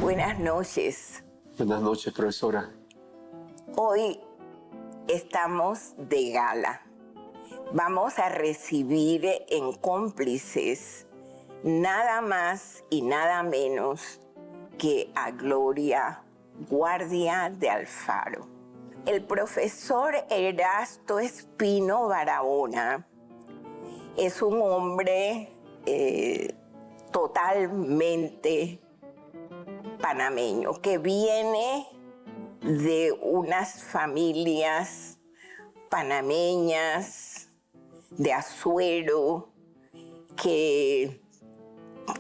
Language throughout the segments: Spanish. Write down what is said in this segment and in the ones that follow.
Buenas noches. Buenas noches, profesora. Hoy estamos de gala. Vamos a recibir en cómplices nada más y nada menos que a Gloria Guardia de Alfaro. El profesor Erasto Espino Barahona es un hombre totalmente panameño, que viene de unas familias panameñas de Azuero, que,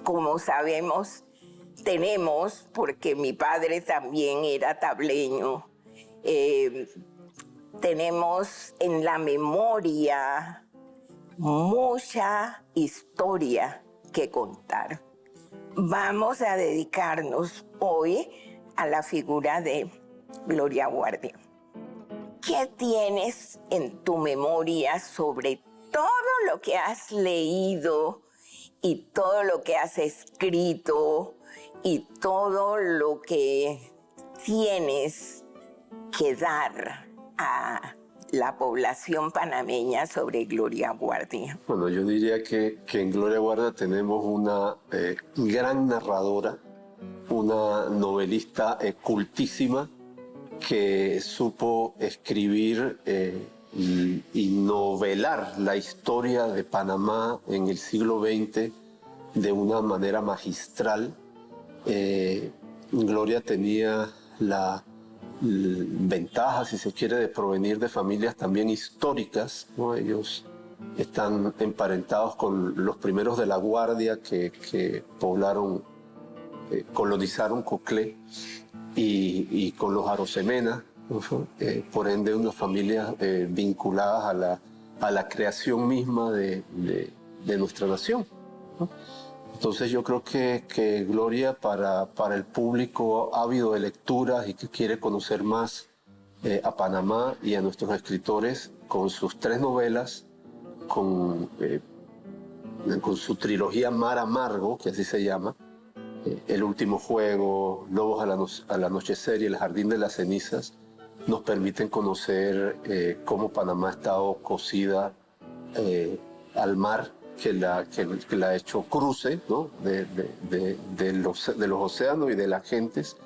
como sabemos, tenemos, porque mi padre también era tableño, tenemos en la memoria mucha historia que contar. Vamos a dedicarnos hoy a la figura de Gloria Guardia. ¿Qué tienes en tu memoria sobre todo lo que has leído y todo lo que has escrito y todo lo que tienes que dar a la población panameña sobre Gloria Guardia? Bueno, yo diría que en Gloria Guardia tenemos una gran narradora, una novelista cultísima que supo escribir y novelar la historia de Panamá en el siglo XX de una manera magistral. Gloria tenía la ventaja, si se quiere, de provenir de familias también históricas, ¿no? Ellos están emparentados con los primeros de la Guardia que poblaron, colonizaron Coclé y con los Arosemena, ¿no? Por ende unas familias vinculadas a la creación misma de nuestra nación, ¿no? Entonces yo creo que Gloria para el público ávido de lecturas y que quiere conocer más a Panamá y a nuestros escritores, con sus 3 novelas, con su trilogía Mar Amargo, que así se llama, El último juego, Lobos al anochecer y El jardín de las cenizas, nos permiten conocer cómo Panamá ha estado cosida al mar, que la ha hecho cruce, ¿no? de los océanos y de las gentes,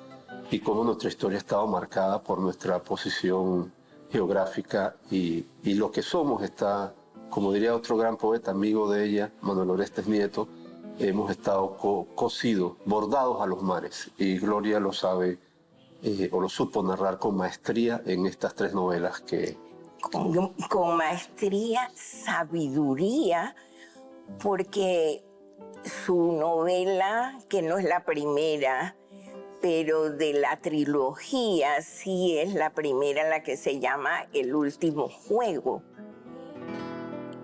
y cómo nuestra historia ha estado marcada por nuestra posición geográfica y lo que somos está, como diría otro gran poeta, amigo de ella, Manuel Orestes Nieto, hemos estado cosidos, bordados a los mares, y Gloria lo sabe o lo supo narrar con maestría en estas 3 novelas que... Con maestría, sabiduría, porque su novela, que no es la primera, pero de la trilogía sí es la primera, la que se llama El último juego.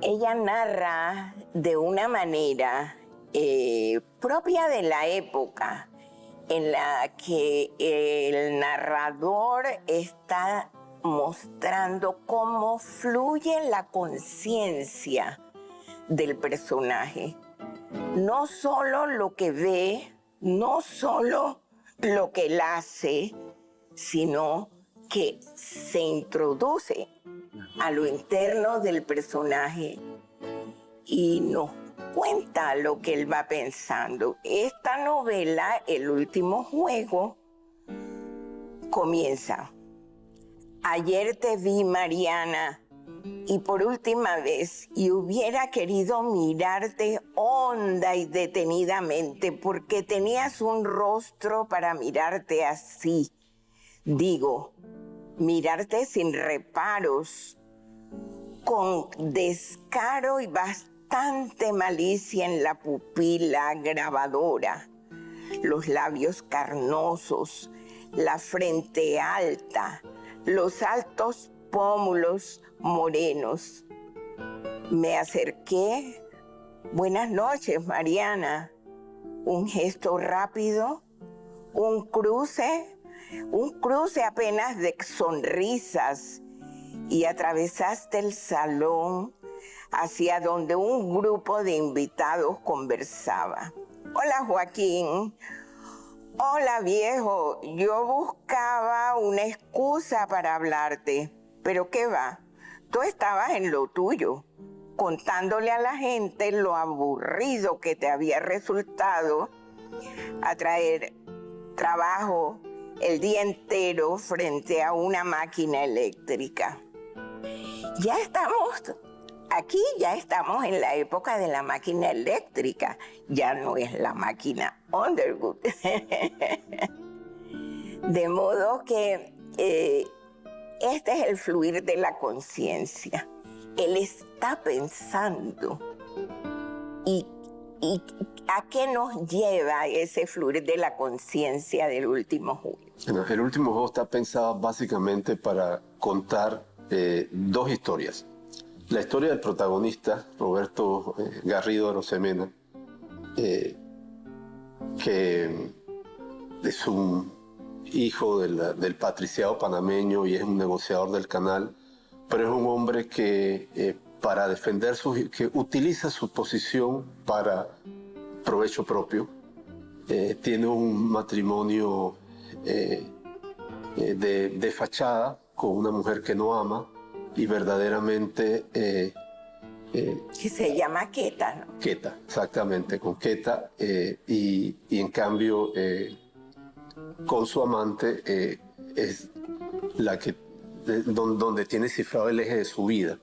Ella narra de una manera propia de la época, en la que el narrador está mostrando cómo fluye la conciencia del personaje. No solo lo que ve, no solo lo que él hace, sino que se introduce a lo interno del personaje y nos cuenta lo que él va pensando. Esta novela, El último juego, comienza: ayer te vi, Mariana, y por última vez, y hubiera querido mirarte honda y detenidamente, porque tenías un rostro para mirarte así. Digo, mirarte sin reparos, con descaro y bastante malicia en la pupila grabadora, los labios carnosos, la frente alta, los altos pómulos morenos. Me acerqué. Buenas noches, Mariana. Un gesto rápido, un cruce apenas de sonrisas, y atravesaste el salón hacia donde un grupo de invitados conversaba. Hola, Joaquín. Hola viejo, yo buscaba una excusa para hablarte, pero ¿qué va? Tú estabas en lo tuyo, contándole a la gente lo aburrido que te había resultado atraer trabajo el día entero frente a una máquina eléctrica. Ya estamos en la época de la máquina eléctrica, ya no es la máquina Underwood. De modo que este es el fluir de la conciencia. Él está pensando. ¿Y a qué nos lleva ese fluir de la conciencia del último juego? Bueno, el último juego está pensado básicamente para contar dos historias. La historia del protagonista, Roberto Garrido Arosemena, que es un hijo del patriciado panameño y es un negociador del canal, pero es un hombre que para defender que utiliza su posición para provecho propio. Tiene un matrimonio de fachada con una mujer que no ama y verdaderamente... que se llama Queta, ¿no? Queta, exactamente, con Queta, y en cambio con su amante es la que donde tiene cifrado el eje de su vida.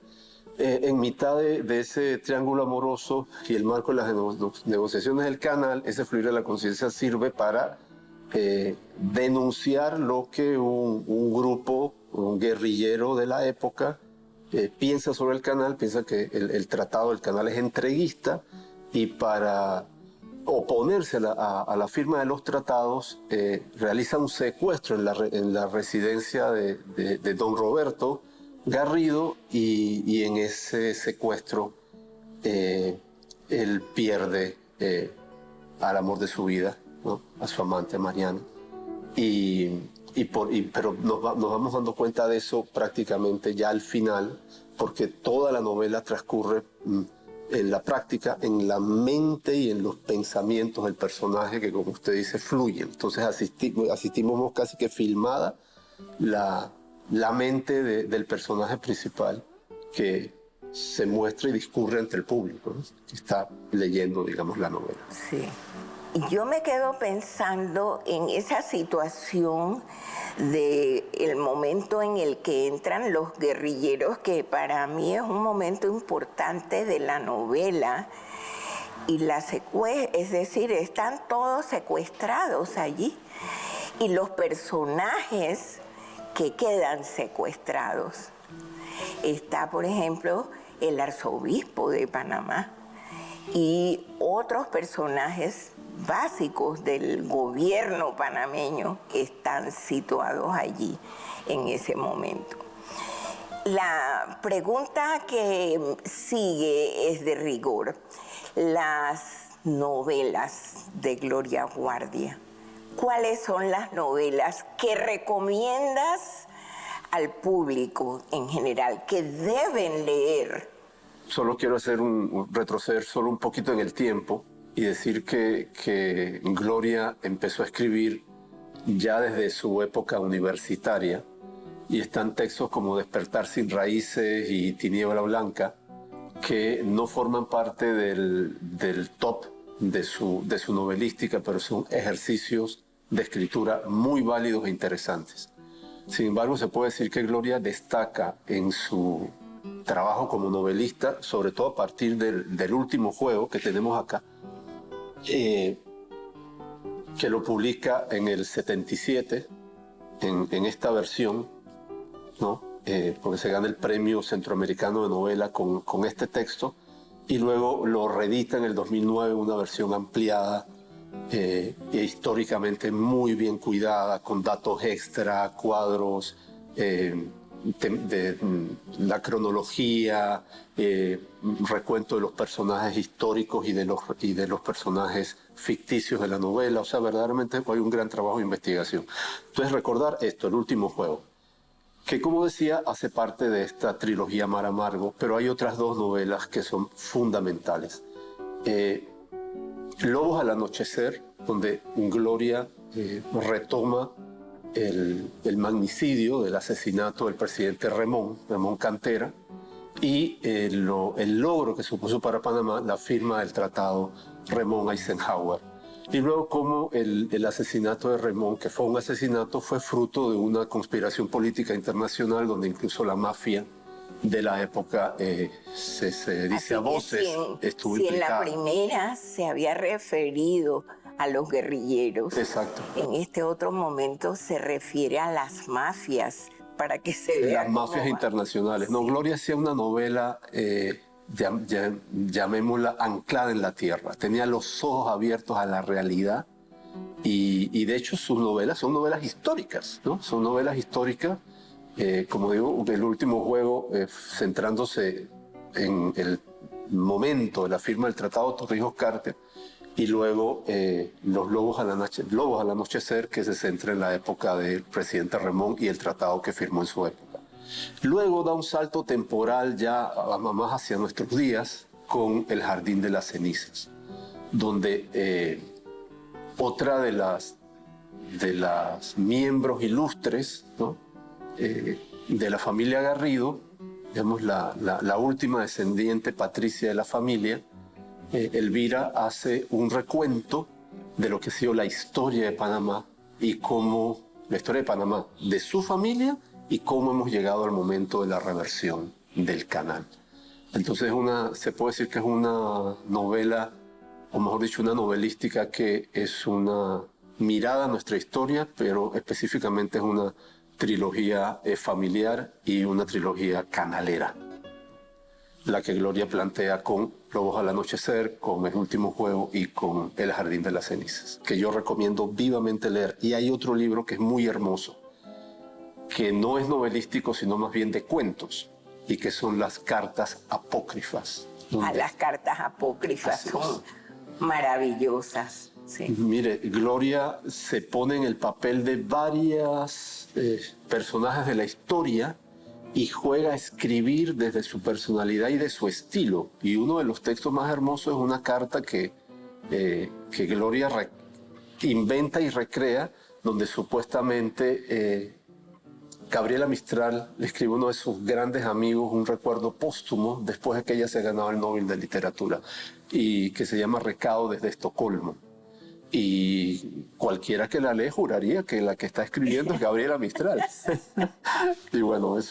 En mitad de ese triángulo amoroso y el marco de las negociaciones del canal, ese fluir de la conciencia sirve para denunciar lo que un grupo, un guerrillero de la época, piensa sobre el canal, piensa que el tratado del canal es entreguista y para oponerse a la firma de los tratados realiza un secuestro en la residencia de don Roberto Garrido y en ese secuestro él pierde al amor de su vida, ¿no? A su amante Mariana. Pero nos vamos dando cuenta de eso prácticamente ya al final, porque toda la novela transcurre en la práctica, en la mente y en los pensamientos del personaje que, como usted dice, fluyen. Entonces asistimos casi que filmada la mente del personaje principal que se muestra y discurre ante el público, ¿no? Que está leyendo, digamos, la novela. Sí. Y yo me quedo pensando en esa situación del momento en el que entran los guerrilleros, que para mí es un momento importante de la novela, y es decir, están todos secuestrados allí, y los personajes que quedan secuestrados. Está, por ejemplo, el arzobispo de Panamá y otros personajes básicos del gobierno panameño que están situados allí en ese momento. La pregunta que sigue es de rigor. Las novelas de Gloria Guardia, ¿cuáles son las novelas que recomiendas al público en general, que deben leer? Solo quiero retroceder solo un poquito en el tiempo y decir que Gloria empezó a escribir ya desde su época universitaria, y están textos como Despertar sin raíces y Tiniebla Blanca que no forman parte del top de su novelística, pero son ejercicios de escritura muy válidos e interesantes. Sin embargo, se puede decir que Gloria destaca en su trabajo como novelista, sobre todo a partir del último juego que tenemos acá, que lo publica en el 77, en esta versión, ¿no? Porque se gana el Premio Centroamericano de Novela con este texto, y luego lo reedita en el 2009 una versión ampliada, históricamente muy bien cuidada, con datos extra, cuadros, de la cronología, recuento de los personajes históricos y de los personajes ficticios de la novela. O sea, verdaderamente hay un gran trabajo de investigación. Entonces, recordar esto, El último juego, que, como decía, hace parte de esta trilogía Mar Amargo, pero hay otras dos novelas que son fundamentales. Lobos al anochecer, donde Gloria retoma el magnicidio del asesinato del presidente Remón Cantera, y el logro que supuso para Panamá la firma del tratado Remón-Eisenhower. Y luego como el asesinato de Remón, que fue un asesinato, fue fruto de una conspiración política internacional donde incluso la mafia de la época, se dice a voces, estuvo implicada. Si en la primera se había referido a los guerrilleros, exacto, en este otro momento se refiere a las mafias, para que se vea las mafias internacionales. No, Gloria hacía una novela, llamémosla anclada en la tierra. Tenía los ojos abiertos a la realidad y de hecho sus novelas son novelas históricas, ¿no? Son novelas históricas, como digo, el último juego, centrándose en el momento de la firma del Tratado Torrijos-Carter, y luego los Lobos al anochecer, que se centra en la época del presidente Remón y el tratado que firmó en su época. Luego da un salto temporal ya más hacia nuestros días con El Jardín de las Cenizas, donde otra de las miembros ilustres, ¿no?, de la familia Garrido, digamos la última descendiente patricia de la familia, Elvira hace un recuento de lo que ha sido la historia de Panamá y cómo, la historia de Panamá, de su familia y cómo hemos llegado al momento de la reversión del canal. Entonces se puede decir que es una novela, o mejor dicho, una novelística que es una mirada a nuestra historia, pero específicamente es una trilogía familiar y una trilogía canalera, la que Gloria plantea con Lobos al anochecer, con El último juego y con El Jardín de las Cenizas, que yo recomiendo vivamente leer. Y hay otro libro que es muy hermoso, que no es novelístico, sino más bien de cuentos, y que son las cartas apócrifas. Las cartas apócrifas son maravillosas. Sí. Mire, Gloria se pone en el papel de varios personajes de la historia y juega a escribir desde su personalidad y de su estilo. Y uno de los textos más hermosos es una carta que Gloria inventa y recrea, donde supuestamente Gabriela Mistral le escribe a uno de sus grandes amigos un recuerdo póstumo después de que ella se ganaba el Nobel de Literatura, y que se llama Recado desde Estocolmo. Y cualquiera que la lee juraría que la que está escribiendo es Gabriela Mistral. Y bueno, es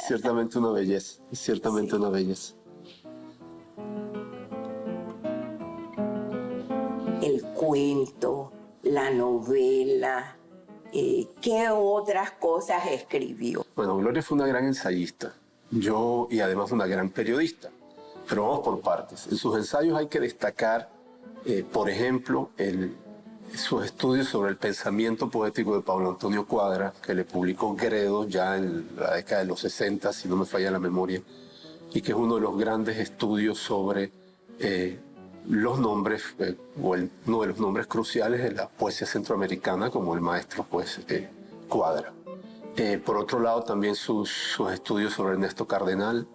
ciertamente una belleza, es ciertamente una belleza. El cuento, la novela, ¿qué otras cosas escribió? Bueno, Gloria fue una gran ensayista, y además una gran periodista, pero vamos por partes. En sus ensayos hay que destacar, por ejemplo, sus estudios sobre el pensamiento poético de Pablo Antonio Cuadra, que le publicó Gredos ya en la década de los 60, si no me falla la memoria, y que es uno de los grandes estudios sobre los nombres, uno de los nombres cruciales de la poesía centroamericana, como el maestro Cuadra. Por otro lado, también sus estudios sobre Ernesto Cardenal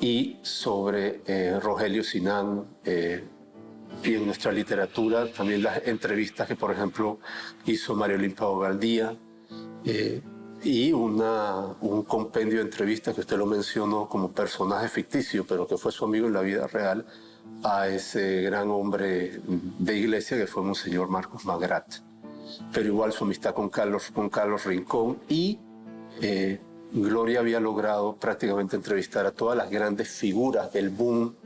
y sobre Rogelio Sinan, y en nuestra literatura también las entrevistas que, por ejemplo, hizo María Olimpia Bobadilla, y un compendio de entrevistas que usted lo mencionó como personaje ficticio, pero que fue su amigo en la vida real, a ese gran hombre de iglesia que fue Monseñor Marcos Magrat. Pero igual su amistad con Carlos Rincón, y Gloria había logrado prácticamente entrevistar a todas las grandes figuras del boom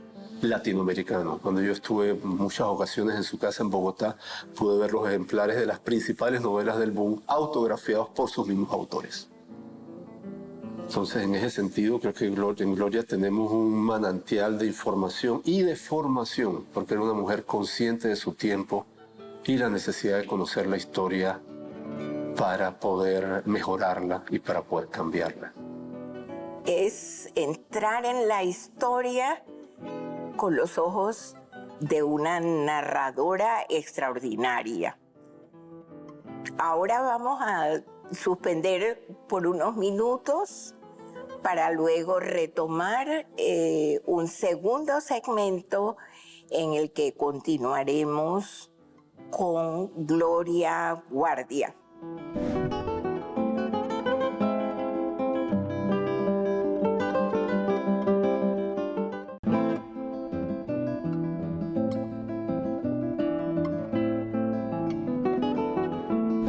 latinoamericano. Cuando yo estuve en muchas ocasiones en su casa en Bogotá, pude ver los ejemplares de las principales novelas del boom autografiados por sus mismos autores. Entonces, en ese sentido, creo que en Gloria tenemos un manantial de información y de formación, porque era una mujer consciente de su tiempo y la necesidad de conocer la historia para poder mejorarla y para poder cambiarla. Es entrar en la historia con los ojos de una narradora extraordinaria. Ahora vamos a suspender por unos minutos para luego retomar un segundo segmento en el que continuaremos con Gloria Guardia.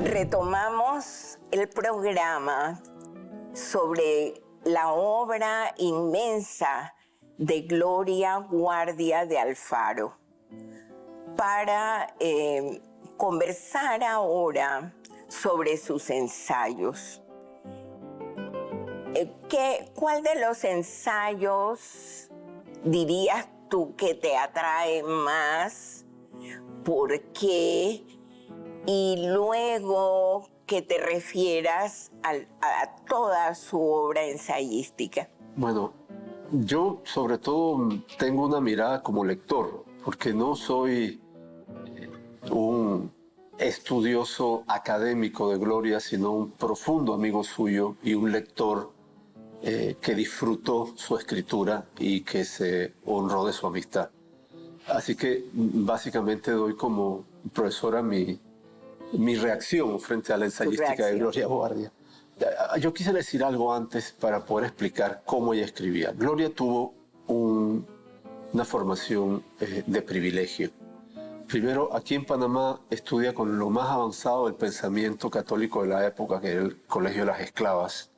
Retomamos el programa sobre la obra inmensa de Gloria Guardia de Alfaro para conversar ahora sobre sus ensayos. ¿Cuál de los ensayos dirías tú que te atrae más? ¿Por qué? Y luego que te refieras a toda su obra ensayística. Bueno, yo sobre todo tengo una mirada como lector, porque no soy un estudioso académico de Gloria, sino un profundo amigo suyo y un lector que disfrutó su escritura y que se honró de su amistad. Así que básicamente doy como profesora mi reacción frente a la ensayística de Gloria Guardia. Yo quise decir algo antes para poder explicar cómo ella escribía. Gloria tuvo una formación de privilegio. Primero, aquí en Panamá estudia con lo más avanzado del pensamiento católico de la época, que era el Colegio de las Esclavas,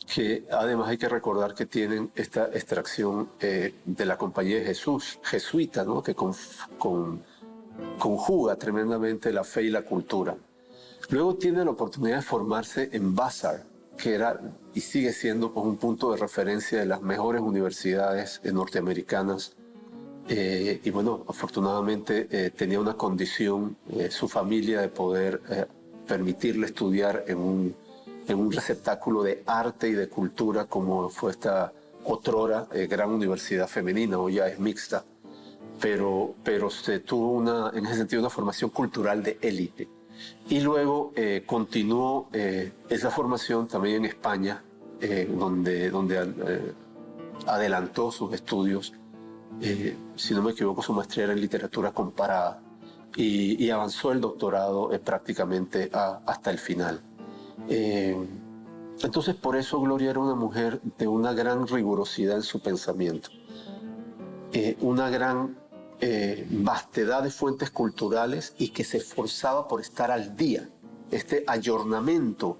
que además hay que recordar que tienen esta extracción de la Compañía de Jesús, jesuita, ¿no? Que conjuga tremendamente la fe y la cultura. Luego tiene la oportunidad de formarse en Vassar, que era y sigue siendo pues, un punto de referencia de las mejores universidades norteamericanas. Y bueno, afortunadamente tenía una condición, su familia, de poder permitirle estudiar en un receptáculo de arte y de cultura como fue esta otrora gran universidad femenina, hoy ya es mixta, pero se tuvo en ese sentido una formación cultural de élite. Y luego continuó esa formación también en España, donde adelantó sus estudios. Si no me equivoco, su maestría era en literatura comparada y avanzó el doctorado prácticamente hasta el final. Entonces, por eso Gloria era una mujer de una gran rigurosidad en su pensamiento, una gran vastedad de fuentes culturales y que se esforzaba por estar al día. Este ayornamiento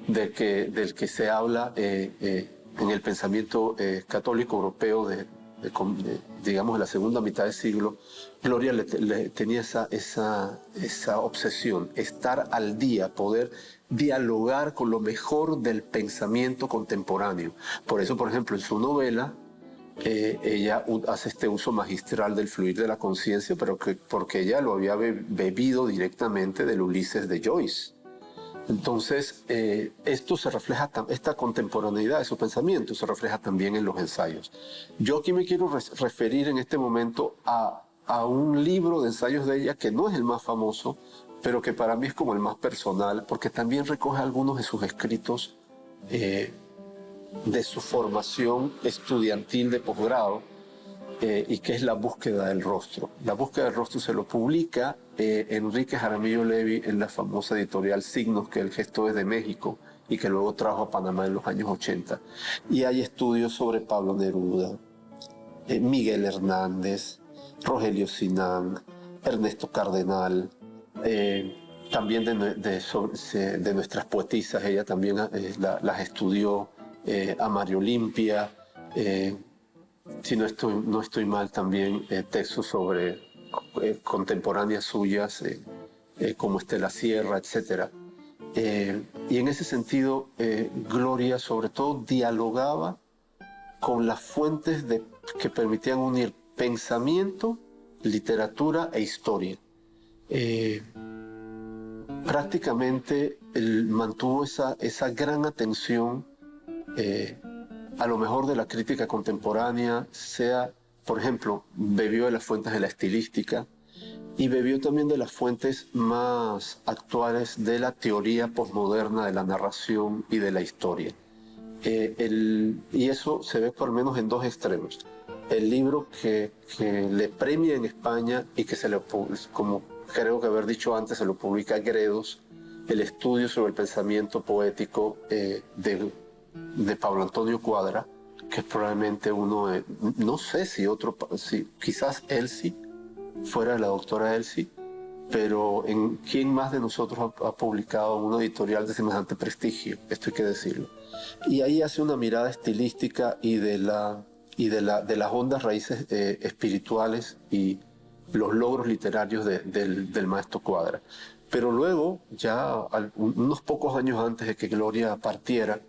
del que se habla en el pensamiento católico europeo digamos, de la segunda mitad del siglo, Gloria tenía esa obsesión, estar al día, poder dialogar con lo mejor del pensamiento contemporáneo. Por eso, por ejemplo, en su novela, ella hace este uso magistral del fluir de la conciencia, pero porque ella lo había bebido directamente del Ulises de Joyce. Entonces, esto se refleja, esta contemporaneidad de su pensamiento se refleja también en los ensayos. Yo aquí me quiero referir en este momento a un libro de ensayos de ella que no es el más famoso, pero que para mí es como el más personal, porque también recoge algunos de sus escritos de su formación estudiantil de posgrado, y que es La búsqueda del rostro. La búsqueda del rostro se lo publica Enrique Jaramillo Levy en la famosa editorial Signos, que el gesto es de México y que luego trajo a Panamá en los años 80. Y hay estudios sobre Pablo Neruda, Miguel Hernández, Rogelio Sinan, Ernesto Cardenal, también de nuestras poetisas. Ella también las estudió, a Mario Olimpia, si no estoy mal, también textos sobre contemporáneas suyas, como Estela Sierra, etc. Y en ese sentido, Gloria sobre todo dialogaba con las fuentes que permitían unir pensamiento, literatura e historia. Prácticamente mantuvo esa gran atención a lo mejor de la crítica contemporánea, por ejemplo, bebió de las fuentes de la estilística y bebió también de las fuentes más actuales de la teoría posmoderna de la narración y de la historia. Y eso se ve por lo menos en dos extremos. El libro que le premia en España y que como creo que haber dicho antes, se lo publica Gredos, el estudio sobre el pensamiento poético de Pablo Antonio Cuadra, que es probablemente uno de, no sé si otro, si, quizás Elsie, fuera de la doctora Elsie, pero ¿quién más de nosotros ha publicado un editorial de semejante prestigio? Esto hay que decirlo. Y ahí hace una mirada estilística y de las hondas raíces espirituales y los logros literarios del maestro Cuadra. Pero luego, ya unos pocos años antes de que Gloria partiera,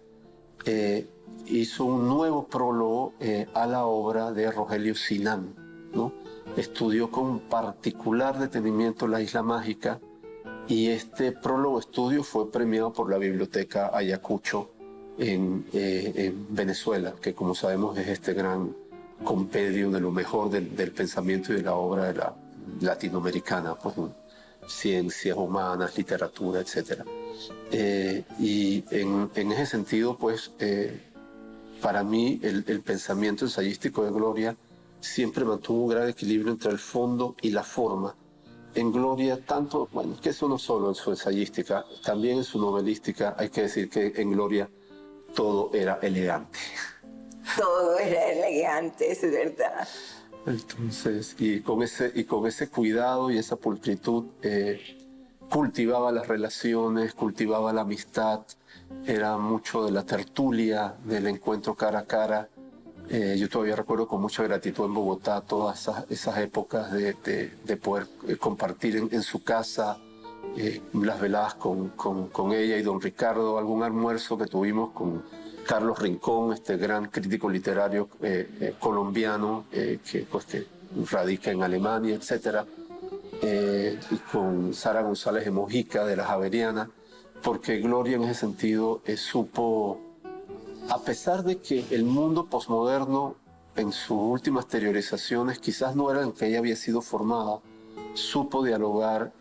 hizo un nuevo prólogo a la obra de Rogelio Sinan, ¿no? Estudió con particular detenimiento la Isla Mágica, y este prólogo estudio fue premiado por la Biblioteca Ayacucho en Venezuela, que como sabemos es este gran compendio de lo mejor del pensamiento y de la obra latinoamericana, pues, ciencias humanas, literatura, etc. Y en ese sentido, pues, para mí el pensamiento ensayístico de Gloria siempre mantuvo un gran equilibrio entre el fondo y la forma. En Gloria, tanto, bueno, que eso no solo en su ensayística, también en su novelística, hay que decir que en Gloria todo era elegante. Todo era elegante, es verdad. Entonces, y con ese cuidado y esa pulcritud, cultivaba las relaciones, cultivaba la amistad, era mucho de la tertulia, del encuentro cara a cara. Yo todavía recuerdo con mucha gratitud en Bogotá todas esas épocas de poder compartir en su casa, las veladas con ella y don Ricardo, algún almuerzo que tuvimos con Carlos Rincón, este gran crítico literario colombiano que radica en Alemania, etc. Y con Sara González de Mojica de la Javeriana, porque Gloria en ese sentido supo, a pesar de que el mundo posmoderno en sus últimas exteriorizaciones quizás no era en que ella había sido formada, supo dialogar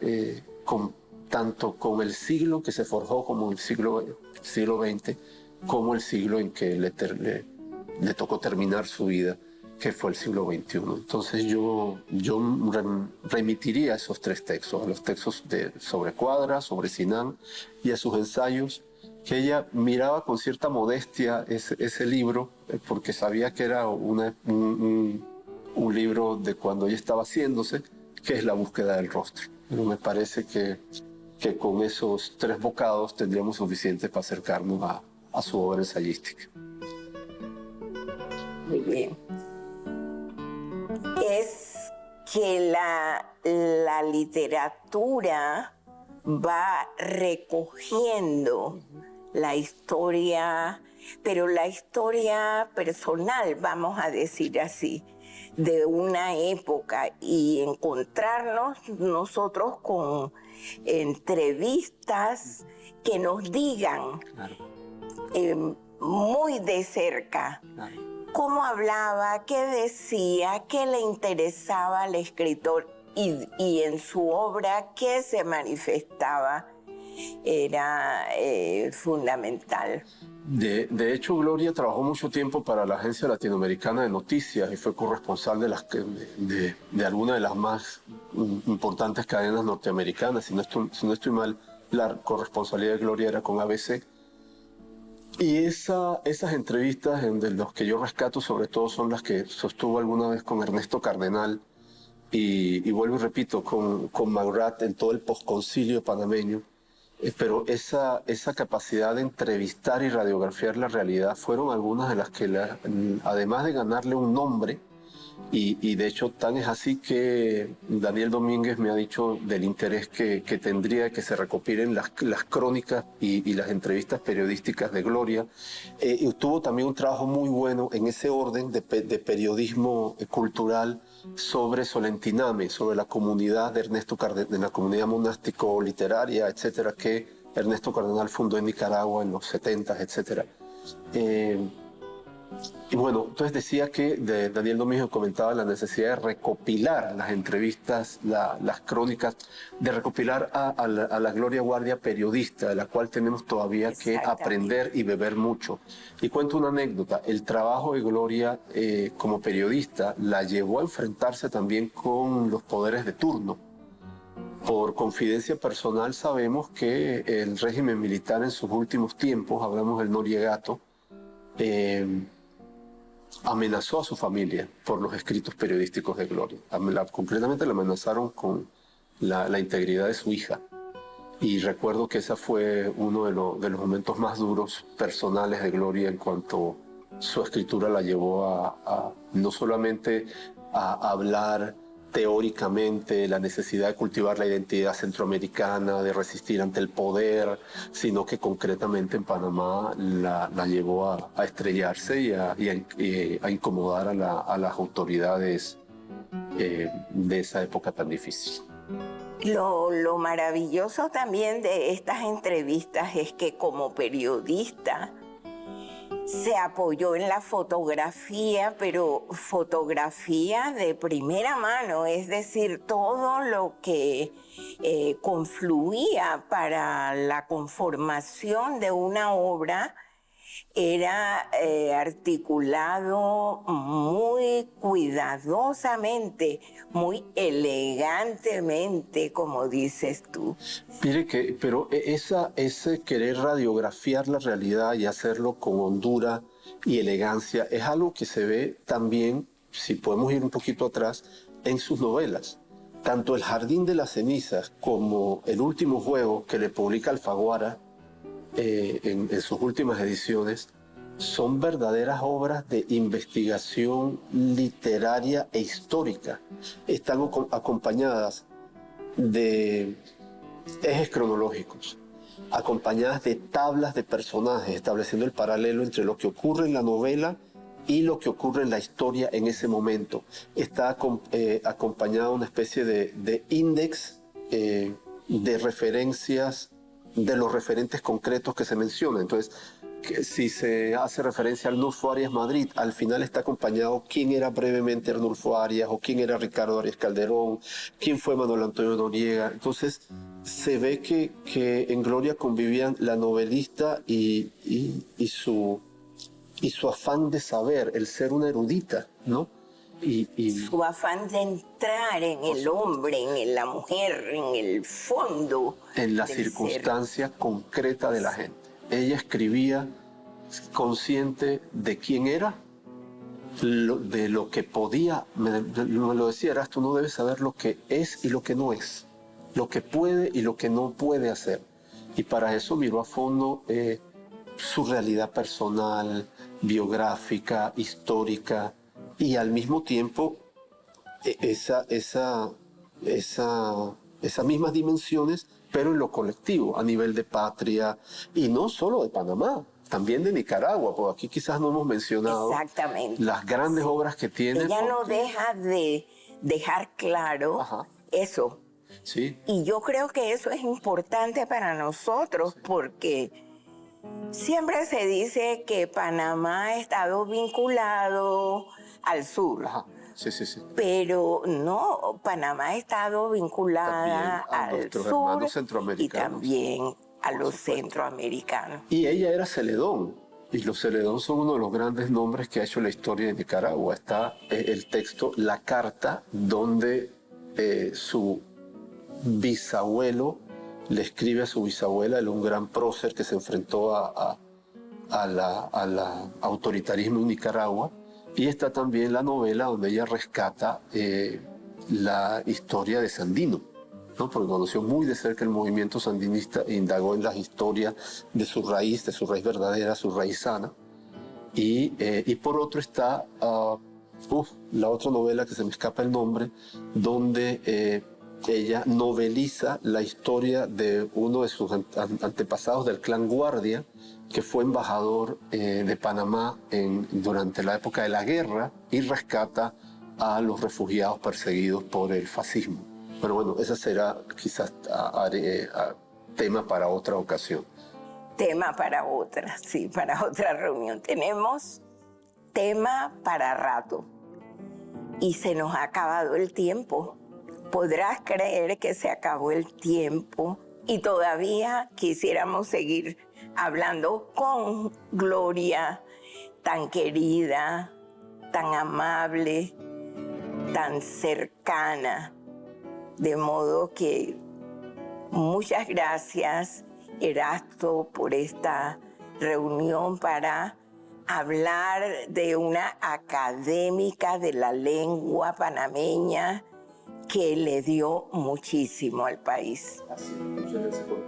tanto con el siglo que se forjó como el siglo XX, como el siglo en que le tocó terminar su vida, que fue el siglo XXI. Entonces yo remitiría a esos tres textos, a los textos sobre Cuadra, sobre Sinan y a sus ensayos, que ella miraba con cierta modestia ese libro, porque sabía que era un libro de cuando ella estaba haciéndose, que es La búsqueda del rostro. Pero me parece que con esos tres bocados tendríamos suficiente para acercarnos a su obra ensayística. Muy bien. Es que la literatura va recogiendo la historia, pero la historia personal, vamos a decir así, de una época, y encontrarnos nosotros con entrevistas que nos digan muy de cerca cómo hablaba, qué decía, qué le interesaba al escritor y en su obra qué se manifestaba. Era fundamental. De hecho, Gloria trabajó mucho tiempo para la Agencia Latinoamericana de Noticias y fue corresponsal de alguna de las más importantes cadenas norteamericanas. Si no estoy mal, la corresponsalidad de Gloria era con ABC. Y esas entrevistas de los que yo rescato sobre todo son las que sostuvo alguna vez con Ernesto Cardenal y vuelvo y repito, con Maurrat en todo el posconcilio panameño. Pero esa capacidad de entrevistar y radiografiar la realidad fueron algunas de las que, además de ganarle un nombre, y de hecho tan es así que Daniel Domínguez me ha dicho del interés que tendría que se recopilen las crónicas y las entrevistas periodísticas de Gloria. Y tuvo también un trabajo muy bueno en ese orden de periodismo cultural sobre Solentiname, sobre la comunidad de Ernesto Cardenal, de la comunidad monástico-literaria, etcétera, que Ernesto Cardenal fundó en Nicaragua en los 70, etcétera. Y bueno, entonces decía que Daniel Domínguez comentaba la necesidad de recopilar las entrevistas, las crónicas, de recopilar a la Gloria Guardia periodista, de la cual tenemos todavía que aprender y beber mucho. Y cuento una anécdota, el trabajo de Gloria como periodista la llevó a enfrentarse también con los poderes de turno. Por confidencia personal sabemos que el régimen militar en sus últimos tiempos, hablamos del Noriegato, amenazó a su familia por los escritos periodísticos de Gloria. Concretamente la amenazaron con la integridad de su hija. Y recuerdo que ese fue uno de los momentos más duros personales de Gloria en cuanto su escritura la llevó a no solamente a hablar teóricamente la necesidad de cultivar la identidad centroamericana, de resistir ante el poder, sino que concretamente en Panamá la llevó a estrellarse y a incomodar a las autoridades de esa época tan difícil. Lo maravilloso también de estas entrevistas es que como periodista se apoyó en la fotografía, pero fotografía de primera mano, es decir, todo lo que confluía para la conformación de una obra era articulado muy cuidadosamente, muy elegantemente, como dices tú. Mire pero ese querer radiografiar la realidad y hacerlo con hondura y elegancia es algo que se ve también, si podemos ir un poquito atrás, en sus novelas. Tanto El Jardín de las Cenizas como El Último Juego, que le publica Alfaguara en sus últimas ediciones, son verdaderas obras de investigación literaria e histórica. Están acompañadas de ejes cronológicos, acompañadas de tablas de personajes, estableciendo el paralelo entre lo que ocurre en la novela y lo que ocurre en la historia en ese momento. Está acompañada una especie de índex de referencias de los referentes concretos que se mencionan. Entonces, si se hace referencia a Arnulfo Arias Madrid, al final está acompañado quién era brevemente Arnulfo Arias o quién era Ricardo Arias Calderón, quién fue Manuel Antonio Noriega. Entonces se ve que en Gloria convivían la novelista y su afán de saber, el ser una erudita, ¿no? Su afán de entrar en el hombre, en la mujer, en el fondo. En la circunstancia concreta de la gente. Ella escribía consciente de quién era, de lo que podía. Me lo decía Erasto, uno debe saber lo que es y lo que no es, lo que puede y lo que no puede hacer. Y para eso miró a fondo su realidad personal, biográfica, histórica, y al mismo tiempo esas mismas dimensiones, pero en lo colectivo, a nivel de patria, y no solo de Panamá, también de Nicaragua, porque aquí quizás no hemos mencionado las grandes obras que tiene. Ella no deja de dejar claro eso. Sí. Y yo creo que eso es importante para nosotros, porque siempre se dice que Panamá ha estado vinculado al sur. Sí, sí, sí. Pero no, Panamá ha estado vinculada al sur y también a los centroamericanos. Y ella era Celedón, y los Celedón son uno de los grandes nombres que ha hecho la historia de Nicaragua. Está el texto, la carta, donde su bisabuelo le escribe a su bisabuela, un gran prócer que se enfrentó al autoritarismo en Nicaragua. Y está también la novela donde ella rescata la historia de Sandino, ¿no? Porque conoció muy de cerca el movimiento sandinista e indagó en las historias de su raíz verdadera, su raíz sana. Y por otro está la otra novela que se me escapa el nombre, donde ella noveliza la historia de uno de sus antepasados del clan Guardia, que fue embajador de Panamá durante la época de la guerra y rescata a los refugiados perseguidos por el fascismo. Pero bueno, ese será quizás tema para otra ocasión. Tema para otra, sí, para otra reunión. Tenemos tema para rato y se nos ha acabado el tiempo. Podrás creer que se acabó el tiempo y todavía quisiéramos seguir hablando con Gloria, tan querida, tan amable, tan cercana, de modo que Muchas gracias, Erasto, por esta reunión para hablar de una académica de la lengua panameña que le dio muchísimo al país. Así, muchas gracias por